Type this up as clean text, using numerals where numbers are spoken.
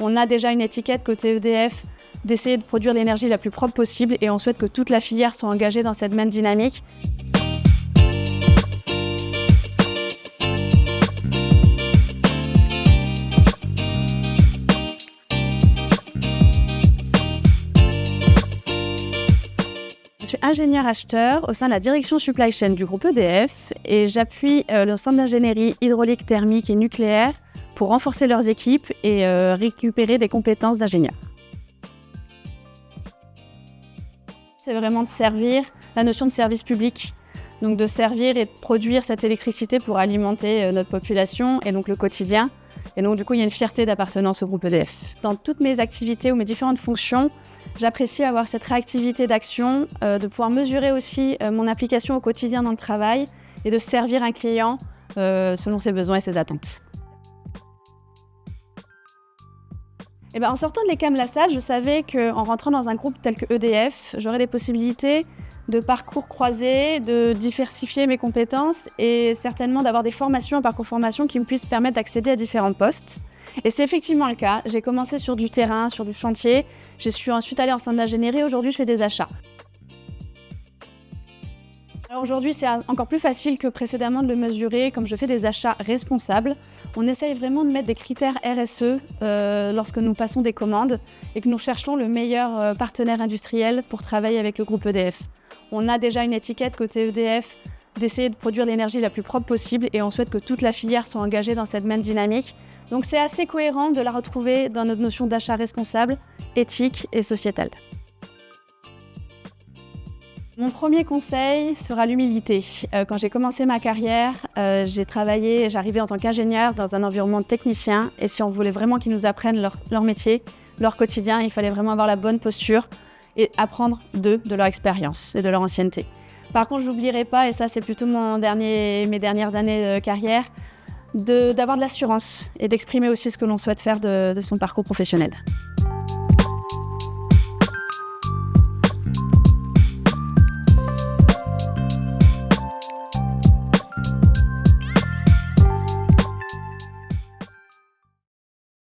On a déjà une étiquette côté EDF d'essayer de produire l'énergie la plus propre possible et on souhaite que toute la filière soit engagée dans cette même dynamique. Je suis ingénieur acheteur au sein de la direction supply chain du groupe EDF et j'appuie l'ensemble d'ingénierie hydraulique, thermique et nucléaire pour renforcer leurs équipes et récupérer des compétences d'ingénieurs. C'est vraiment de servir la notion de service public, donc de servir et de produire cette électricité pour alimenter notre population et donc le quotidien. Et donc du coup, il y a une fierté d'appartenance au groupe EDF. Dans toutes mes activités ou mes différentes fonctions, j'apprécie avoir cette réactivité d'action, de pouvoir mesurer aussi mon implication au quotidien dans le travail et de servir un client selon ses besoins et ses attentes. En sortant de l'ECAM LaSalle, je savais qu'en rentrant dans un groupe tel que EDF, j'aurais des possibilités de parcours croisés, de diversifier mes compétences et certainement d'avoir des formations, un parcours formation qui me puissent permettre d'accéder à différents postes. Et c'est effectivement le cas. J'ai commencé sur du terrain, sur du chantier. Je suis ensuite allée en centre d'ingénierie. Aujourd'hui, je fais des achats. Alors aujourd'hui, c'est encore plus facile que précédemment de le mesurer, comme je fais des achats responsables. On essaye vraiment de mettre des critères RSE lorsque nous passons des commandes et que nous cherchons le meilleur partenaire industriel pour travailler avec le groupe EDF. On a déjà une étiquette côté EDF d'essayer de produire l'énergie la plus propre possible et on souhaite que toute la filière soit engagée dans cette même dynamique. Donc c'est assez cohérent de la retrouver dans notre notion d'achat responsable, éthique et sociétal. Mon premier conseil sera l'humilité. Quand j'ai commencé ma carrière, j'arrivais en tant qu'ingénieur dans un environnement technicien et si on voulait vraiment qu'ils nous apprennent leur métier, leur quotidien, il fallait vraiment avoir la bonne posture et apprendre de leur expérience et de leur ancienneté. Par contre, je n'oublierai pas, et ça c'est plutôt mes dernières années de carrière, d'avoir de l'assurance et d'exprimer aussi ce que l'on souhaite faire de son parcours professionnel.